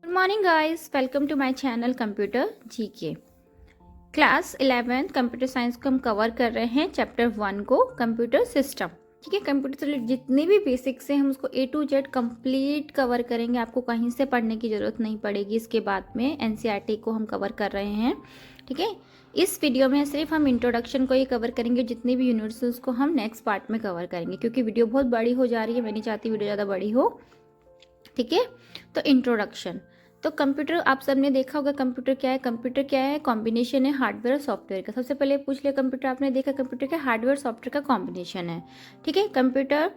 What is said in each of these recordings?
Good morning guys, welcome to my channel computer GK. Class 11 computer science को हम cover कर रहे हैं चैप्टर 1 को, कंप्यूटर सिस्टम। ठीक है, कंप्यूटर से जितने भी बेसिक्स हैं हम उसको A to Z complete cover करेंगे। आपको कहीं से पढ़ने की ज़रूरत नहीं पड़ेगी। इसके बाद में NCERT को हम कवर कर रहे हैं। ठीक है, इस वीडियो में सिर्फ हम इंट्रोडक्शन को ही कवर करेंगे। जितनी भी यूनिट्स उसको हम नेक्स्ट पार्ट में कवर करेंगे, क्योंकि वीडियो बहुत बड़ी हो जा रही है। मैं नहीं चाहती वीडियो ज़्यादा बड़ी हो। ठीक है, तो इंट्रोडक्शन। तो कंप्यूटर आप सबने देखा होगा। कंप्यूटर क्या है? कंप्यूटर क्या है? कॉम्बिनेशन है हार्डवेयर और सॉफ्टवेयर का। सबसे पहले पूछ लिया, कंप्यूटर आपने देखा, कंप्यूटर क्या हार्डवेयर सॉफ्टवेयर का कॉम्बिनेशन है। ठीक है, computer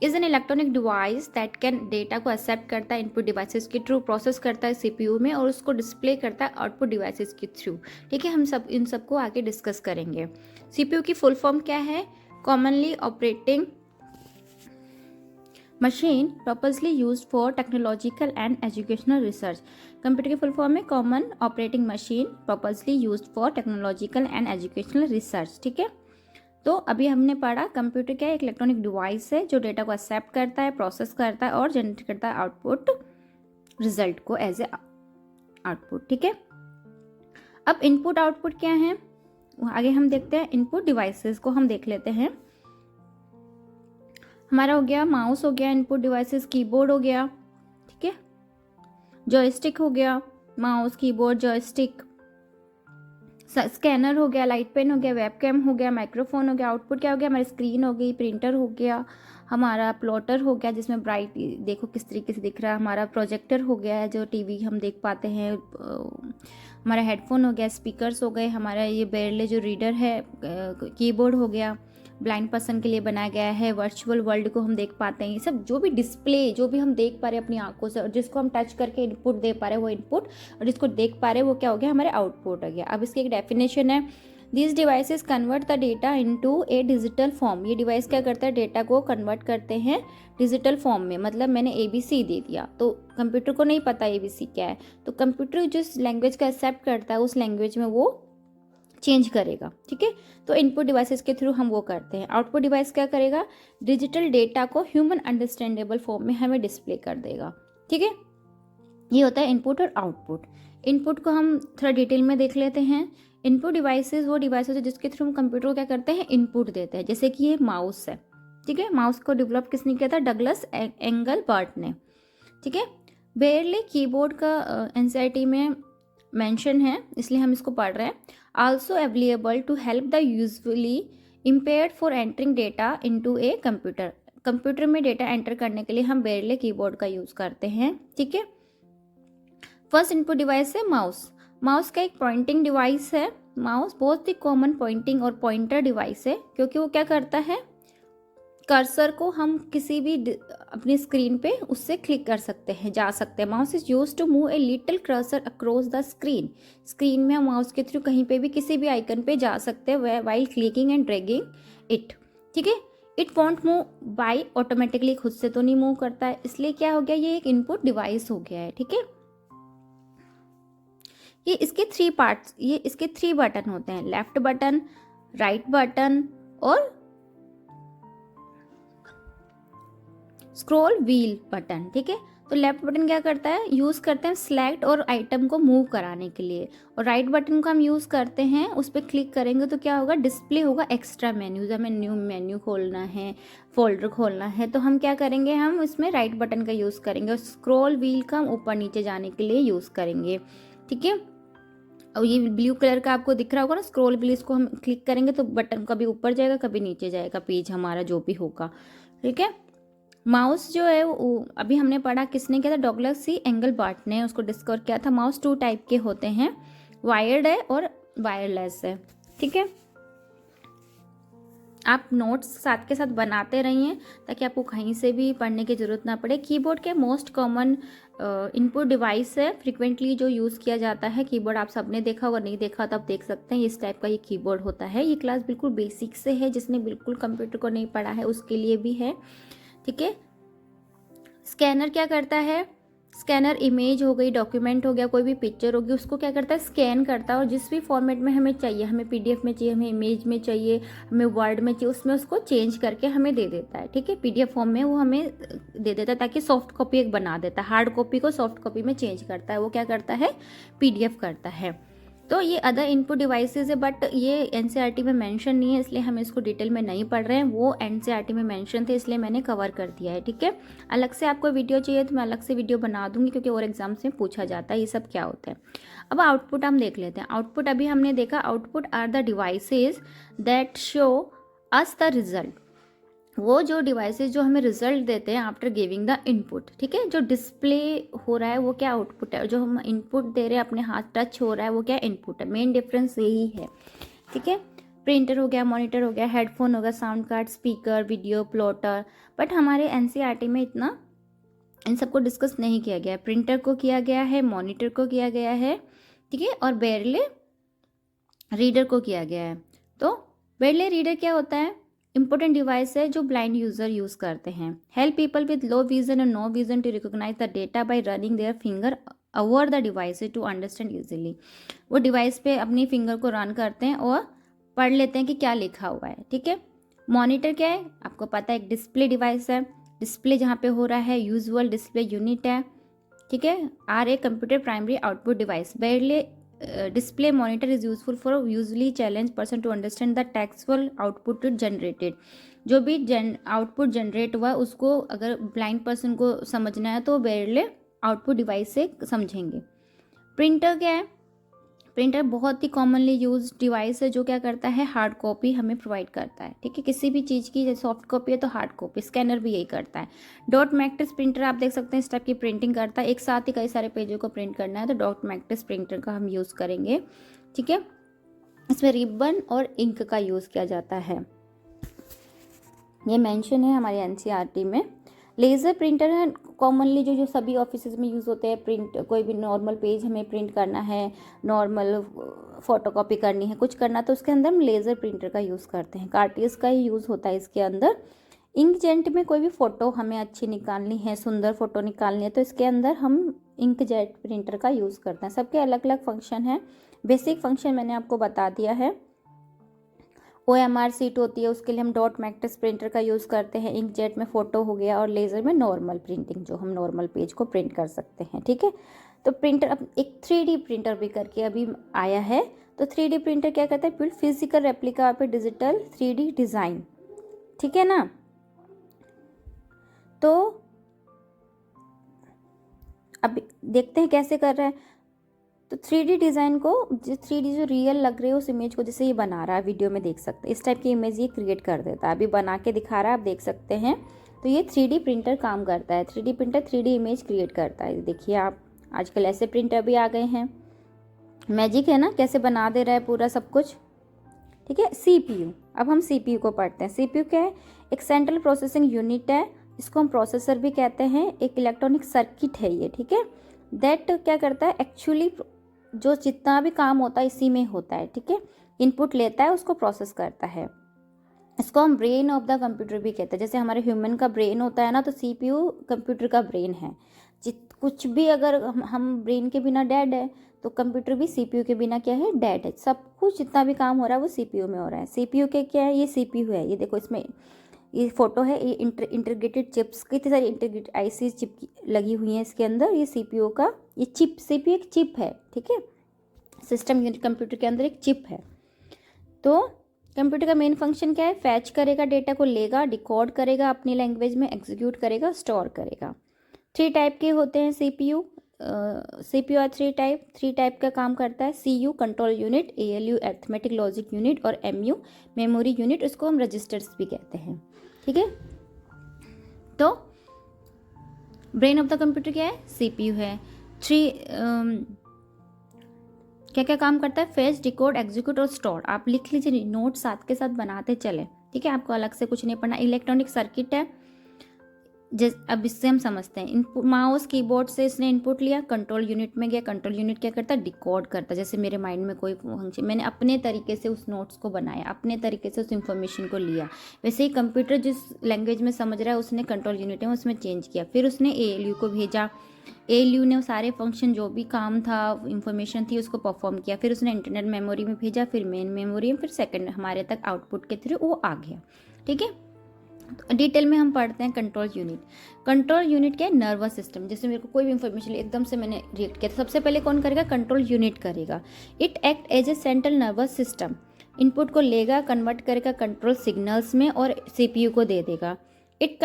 is an electronic device that can data को एक्सेप्ट करता है इनपुट डिवाइसेस के थ्रू, प्रोसेस करता है सीपीयू में और उसको डिस्प्ले करता है आउटपुट डिवाइसेस के थ्रू। ठीक है, हम सब इन सबको आगे डिस्कस करेंगे। सीपीयू की फुल फॉर्म क्या है? Commonly operating machine purposely use for technological and educational research. Computer की फुल फॉर्म है common operating machine purposely use for technological and educational research. ठीक है, तो अभी हमने पढ़ा कंप्यूटर क्या है? एक इलेक्ट्रॉनिक डिवाइस है जो डेटा को एक्सेप्ट करता है, प्रोसेस करता है और जनरेट करता है आउटपुट रिजल्ट को एज ए आउटपुट। ठीक है, अब इनपुट आउटपुट क्या है आगे हम देखते हैं। इनपुट डिवाइसेस को हम देख लेते हैं। हमारा हो गया माउस, हो गया इनपुट डिवाइसेस, कीबोर्ड हो गया, ठीक है, जॉयस्टिक हो गया, माउस कीबोर्ड जॉयस्टिक, स्कैनर हो गया, लाइट पेन हो गया, वेबकैम हो गया, माइक्रोफोन हो गया। आउटपुट क्या हो गया? हमारी स्क्रीन हो गई, प्रिंटर हो गया, हमारा प्लॉटर हो गया जिसमें ब्राइट देखो किस तरीके से दिख रहा है, हमारा प्रोजेक्टर हो गया है जो टीवी हम देख पाते हैं, हमारा हेडफोन हो गया, स्पीकर्स हो गए, हमारा ये बेरले जो रीडर है, कीबोर्ड हो गया, ब्लाइंड पर्सन के लिए बनाया गया है, वर्चुअल वर्ल्ड को हम देख पाते हैं। ये सब जो भी डिस्प्ले जो भी हम देख पा रहे हैं अपनी आंखों से और जिसको हम टच करके इनपुट दे पा रहे हैं वो इनपुट, और जिसको देख पा रहे हैं वो क्या हो गया? हमारे आउटपुट हो गया। अब इसकी एक डेफिनेशन है, this devices convert the data into A digital form. ये डिवाइस क्या करता है? डेटा को कन्वर्ट करते हैं डिजिटल फॉर्म में। मतलब मैंने ABC दे दिया तो कंप्यूटर को नहीं पता ABC क्या है, तो कंप्यूटर जिस लैंग्वेज का एक्सेप्ट करता है उस लैंग्वेज में वो चेंज करेगा। ठीक है, तो इनपुट डिवाइसेस के थ्रू हम वो करते हैं। आउटपुट डिवाइस क्या करेगा? डिजिटल डेटा को ह्यूमन अंडरस्टैंडेबल फॉर्म में हमें डिस्प्ले कर देगा। ठीक है, ये होता है इनपुट और आउटपुट। इनपुट को हम थोड़ा डिटेल में देख लेते हैं। इनपुट डिवाइसेस वो डिवाइसेस है जिसके थ्रू हम कंप्यूटर को क्या करते हैं? इनपुट देते हैं। जैसे कि ये माउस है। ठीक है, माउस को डेवलप किसने किया था? डगलस एंगलबर्ट ने। ठीक है, बेयरले कीबोर्ड का NCERT में मेंशन है इसलिए हम इसको पढ़ रहे हैं। Also available to help the usually impaired for entering data into a computer. Computer में डेटा एंटर करने के लिए हम बेयरले कीबोर्ड का यूज़ करते हैं। ठीक है, फर्स्ट इनपुट डिवाइस है माउस। माउस का एक पॉइंटिंग डिवाइस है। माउस बहुत ही कॉमन पॉइंटिंग और पॉइंटर डिवाइस है, क्योंकि वो क्या करता है? कर्सर को हम किसी भी अपनी स्क्रीन पे उससे क्लिक कर सकते हैं, जा सकते हैं। Mouse is use to move a little cursor across the screen. Screen में हम माउस के थ्रू कहीं पे भी किसी भी आइकन पे जा सकते हैं while clicking and dragging it. ठीक है, it won't move by automatically, खुद से तो नहीं मूव करता है, इसलिए क्या हो गया? ये एक इनपुट डिवाइस हो गया है। ठीक है, ये इसके 3 पार्ट्स, ये इसके 3 बटन होते हैं, लेफ्ट बटन, राइट बटन और स्क्रॉल व्हील बटन। ठीक है, तो लेफ्ट बटन क्या करता है? यूज़ करते हैं सिलेक्ट और आइटम को मूव कराने के लिए, और राइट बटन को हम यूज़ करते हैं, उस पर क्लिक करेंगे तो क्या होगा? डिस्प्ले होगा एक्स्ट्रा मेन्यूज। हमें न्यू मेन्यू खोलना है, फोल्डर खोलना है, तो हम क्या करेंगे? हम इसमें राइट बटन का यूज़ करेंगे, और स्क्रॉल व्हील का हम ऊपर नीचे जाने के लिए यूज़ करेंगे। ठीक है, और ये ब्लू कलर का आपको दिख रहा होगा ना स्क्रॉल व्हील, इसको हम क्लिक करेंगे तो बटन कभी ऊपर जाएगा कभी नीचे जाएगा, पेज हमारा जो भी होगा। ठीक है, माउस जो है वो अभी हमने पढ़ा, किसने किया था? डगलस सी एंगलबर्ट ने उसको डिस्कवर किया था। माउस 2 टाइप के होते हैं, वायर्ड है और वायरलेस है। ठीक है, आप नोट्स साथ के साथ बनाते रहिए ताकि आपको कहीं से भी पढ़ने की ज़रूरत ना पड़े। कीबोर्ड के मोस्ट कॉमन इनपुट डिवाइस है, फ्रिक्वेंटली जो यूज़ किया जाता है। कीबोर्ड आप सबने देखा होगा, नहीं देखा तो आप देख सकते हैं, इस टाइप का ये कीबोर्ड होता है। ये क्लास बिल्कुल बेसिक से है, जिसने बिल्कुल कंप्यूटर को नहीं पढ़ा है उसके लिए भी है। ठीक है, स्कैनर क्या करता है? स्कैनर इमेज हो गई, डॉक्यूमेंट हो गया, कोई भी पिक्चर होगी, उसको क्या करता है, स्कैन करता है और जिस भी फॉर्मेट में हमें चाहिए, हमें पीडीएफ में चाहिए, हमें इमेज में चाहिए, हमें वर्ड में चाहिए, उसमें उसको चेंज करके हमें दे देता है। ठीक है, पीडीएफ फॉर्म में वो हमें दे देता है, ताकि सॉफ्ट कॉपी एक बना देता है, हार्ड कॉपी को सॉफ्ट कॉपी में चेंज करता है, वो क्या करता है, पीडीएफ करता है। तो ये अदर इनपुट डिवाइसेस है, बट ये एनसीईआरटी में मेंशन नहीं है, इसलिए हम इसको डिटेल में नहीं पढ़ रहे हैं। वो एनसीईआरटी में मेंशन थे, इसलिए मैंने कवर कर दिया है। ठीक है, अलग से आपको वीडियो चाहिए तो मैं अलग से वीडियो बना दूंगी, क्योंकि और एग्जाम्स में पूछा जाता है ये सब क्या होता है। अब आउटपुट हम देख लेते हैं। आउटपुट अभी हमने देखा, output are the devices that show us the result. वो जो डिवाइसेस जो हमें रिजल्ट देते हैं आफ्टर गिविंग द इनपुट। ठीक है, जो डिस्प्ले हो रहा है वो क्या आउटपुट है, और जो हम इनपुट दे रहे हैं अपने हाथ टच हो रहा है वो क्या इनपुट है। मेन डिफरेंस यही है। ठीक है, प्रिंटर हो गया, मॉनिटर हो गया, हेडफोन हो गया, sound card, speaker, video plotter, but हमारे एनसीईआरटी में इतना इन सबको डिस्कस नहीं किया गया है। प्रिंटर को किया गया है, मॉनिटर को किया गया है, ठीक है, और बेरले रीडर को किया गया है। तो बेरले रीडर क्या होता है, इंपॉर्टेंट डिवाइस है जो ब्लाइंड यूजर यूज करते हैं। Help people with low vision और no vision to recognize the data by running their finger over the device to understand easily. वो डिवाइस पे अपनी फिंगर को रन करते हैं और पढ़ लेते हैं कि क्या लिखा हुआ है। ठीक है, मॉनिटर क्या है, आपको पता है, एक डिस्प्ले डिवाइस है। डिस्प्ले जहाँ पे हो रहा है यूजुअल डिस्प्ले यूनिट है। ठीक है, are a computer primary output device. बेरले display monitor is useful for usually challenge person to understand the textual output generated। जो भी आउटपुट जनरेट हुआ उसको अगर ब्लाइंड पर्सन को समझना है तो बेरले आउटपुट डिवाइस से समझेंगे। प्रिंटर क्या है, प्रिंटर बहुत ही कॉमनली यूज डिवाइस है जो क्या करता है, हार्ड कॉपी हमें प्रोवाइड करता है। ठीक है, किसी भी चीज़ की जैसे सॉफ्ट कॉपी है तो हार्ड कॉपी। स्कैनर भी यही करता है। डॉट मैट्रिक्स प्रिंटर आप देख सकते हैं इस टाइप की प्रिंटिंग करता है, एक साथ ही कई सारे पेजों को प्रिंट करना है तो डॉट मैट्रिक्स प्रिंटर का हम यूज़ करेंगे। ठीक है, इसमें रिबन और इंक का यूज़ किया जाता है, ये मेंशन है हमारे एनसीईआरटी में। लेज़र प्रिंटर है कॉमनली जो सभी ऑफिसेज में यूज़ होते हैं। प्रिंट कोई भी नॉर्मल पेज हमें प्रिंट करना है, नॉर्मल फोटोकॉपी करनी है, कुछ करना तो उसके अंदर हम लेज़र प्रिंटर का यूज़ करते हैं। कार्टियस का ही यूज़ होता है इसके अंदर। इंकजेट में कोई भी फ़ोटो हमें अच्छी निकालनी है, सुंदर फोटो निकालनी है तो इसके अंदर हम इंकजेट प्रिंटर का यूज़ करते हैं। सबके अलग अलग फंक्शन हैं, बेसिक फंक्शन मैंने आपको बता दिया है। OMR सीट होती है उसके लिए हम डॉट मैट्रिक्स प्रिंटर का यूज़ करते हैं। इंकजेट में फ़ोटो हो गया और लेज़र में नॉर्मल प्रिंटिंग जो हम नॉर्मल पेज को प्रिंट कर सकते हैं। ठीक है, तो प्रिंटर अब एक 3D प्रिंटर भी करके अभी आया है। तो 3D प्रिंटर क्या करता है, बिल्ड फिजिकल रेप्लिका पे डिजिटल 3D डिज़ाइन। ठीक है ना, तो अब देखते हैं कैसे कर रहा है। तो 3D डिज़ाइन को 3D जो रियल लग रही है उस इमेज को जैसे ये बना रहा है, वीडियो में देख सकते हैं इस टाइप की इमेज ये क्रिएट कर देता है। अभी बना के दिखा रहा है, आप देख सकते हैं। तो ये 3D प्रिंटर काम करता है। 3D printer 3D image create करता है। देखिए आप, आजकल ऐसे प्रिंटर भी आ गए हैं, मैजिक है ना, कैसे बना दे रहा है पूरा सब कुछ। ठीक है, CPU, अब हम CPU को पढ़ते हैं। CPU क्या है, एक सेंट्रल प्रोसेसिंग यूनिट है, इसको हम प्रोसेसर भी कहते हैं। एक इलेक्ट्रॉनिक सर्किट है ये। ठीक है, दैट क्या करता है, एक्चुअली जो जितना भी काम होता है इसी में होता है। ठीक है, इनपुट लेता है उसको प्रोसेस करता है। इसको हम ब्रेन ऑफ द कंप्यूटर भी कहते हैं। जैसे हमारे ह्यूमन का ब्रेन होता है ना, तो CPU कंप्यूटर का ब्रेन है। कुछ भी अगर हम ब्रेन के बिना डेड है तो कंप्यूटर भी CPU के बिना क्या है, डेड है। सब कुछ जितना भी काम हो रहा है वो CPU में हो रहा है। CPU के क्या है, ये CPU है। ये देखो इसमें ये फोटो है, ये इंटीग्रेटेड चिप्स, कितनी सारी इंटीग्रेटेड IC चिप लगी हुई हैं इसके अंदर। ये CPU का ये चिप, CPU एक चिप है। ठीक है, सिस्टम यूनिट कंप्यूटर के अंदर एक चिप है। तो कंप्यूटर का मेन फंक्शन क्या है, फैच करेगा, डेटा को लेगा, डिकोड करेगा, अपनी लैंग्वेज में एग्जीक्यूट करेगा, स्टोर करेगा। 3 टाइप के होते हैं CPU। CPU और 3 टाइप का काम करता है। CU control unit, ALU arithmetic logic unit और MU मेमोरी यूनिट, उसको हम रजिस्टर्स भी कहते हैं। ठीक है, तो ब्रेन ऑफ द कंप्यूटर क्या है, CPU है। क्या क्या काम करता है, फेच, डिकोड, एग्जीक्यूट और स्टोर। आप लिख लीजिए, नोट साथ के साथ बनाते चले। ठीक है, आपको अलग से कुछ नहीं पढ़ना। इलेक्ट्रॉनिक सर्किट है, अब इससे हम समझते हैं। इनपुट माउस कीबोर्ड से इसने इनपुट लिया, कंट्रोल यूनिट में गया। कंट्रोल यूनिट क्या करता है, डिकोड करता है। जैसे मेरे माइंड में कोई फंक्शन, मैंने अपने तरीके से उस नोट्स को बनाया, अपने तरीके से उस इंफॉर्मेशन को लिया। वैसे ही कंप्यूटर जिस लैंग्वेज में समझ रहा है उसने कंट्रोल यूनिट है उसमें चेंज किया, फिर उसने ALU को भेजा, ALU ने वो सारे फंक्शन जो भी काम था, इंफॉर्मेशन थी, उसको परफॉर्म किया, फिर उसने इंटरनल मेमोरी में भेजा, फिर मेन मेमोरी में, फिर सेकंड हमारे तक आउटपुट के थ्रू वो आ गया। ठीक है, तो डिटेल में हम पढ़ते हैं कंट्रोल यूनिट। कंट्रोल यूनिट क्या है? Nervous system. जैसे मेरे को कोई भी इंफॉर्मेशन एकदम से मैंने रिएक्ट किया तो सबसे पहले कौन करेगा? कंट्रोल यूनिट करेगा। It act as a central nervous system. Input को लेगा, कन्वर्ट करेगा कंट्रोल सिग्नल्स में और CPU को दे देगा। इट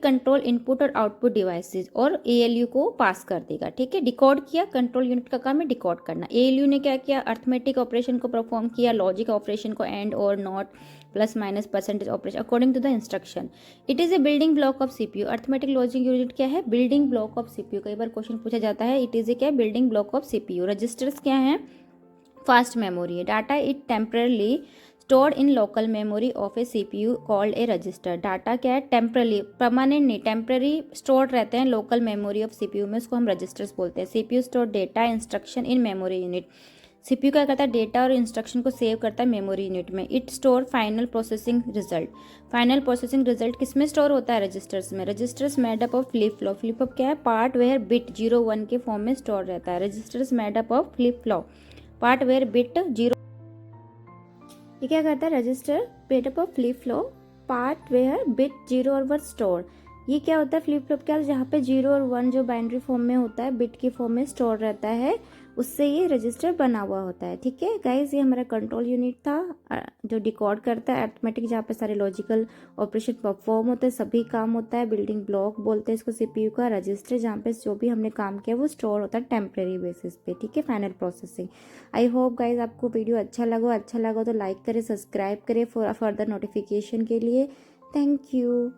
कंट्रोल इनपुट और आउटपुट डिवाइसेस और ALU को पास कर देगा। ठीक है, डिकोड किया। कंट्रोल यूनिट का काम है डिकोड करना। ALU ने क्या किया? अर्थमेटिक ऑपरेशन को परफॉर्म किया, लॉजिक ऑपरेशन को, एंड और not, plus minus, percentage operation according to the instruction. It is a building block of CPU। Arithmetic logic unit क्या है? Building block of CPU। कई बार क्वेश्चन पूछा जाता है, इट इज़ ए क्या? Building block of CPU। Registers क्या है? Fast memory है। Data it temporarily stored in local memory of a CPU called a register. Data क्या है? टेम्परली, परमानेंट नहीं, टेम्पररी स्टोर्ड रहते हैं लोकल मेमोरी ऑफ CPU में, उसको हम रजिस्टर्स बोलते हैं। CPU store data instruction in memory unit. CPU क्या करता है? डेटा और इंस्ट्रक्शन को सेव करता है मेमोरी यूनिट में। It store final processing result. Final processing result किस में स्टोर होता है? रजिस्टर्स में। Registers made up of flip flop. Flip flop क्या है? पार्ट वेयर बिट 0 1 के फॉर्म में स्टोर रहता है। Registers made up of flip flop, part where bit 0। ये क्या करता है? Register made up of flip flop, part where bit 0 और 1 स्टोर। ये क्या होता है? फ्लिप फ्लॉप क्या? जहाँ पे 0 और 1 जो बाइनरी फॉर्म में होता है, बिट की फॉर्म में स्टोर रहता है, उससे ये रजिस्टर बना हुआ होता है। ठीक है गाइज, ये हमारा कंट्रोल यूनिट था जो डिकोड करता है अरिथमेटिक, जहाँ पे सारे लॉजिकल ऑपरेशन परफॉर्म होते हैं, सभी काम होता है। बिल्डिंग ब्लॉक बोलते हैं इसको CPU का। रजिस्टर जहाँ पे जो भी हमने काम किया वो स्टोर होता है टेम्परेरी बेसिस पे। ठीक है, final processing. I hope guys आपको वीडियो अच्छा लगा तो लाइक करें, सब्सक्राइब करें फॉर फर्दर नोटिफिकेशन के लिए। Thank you.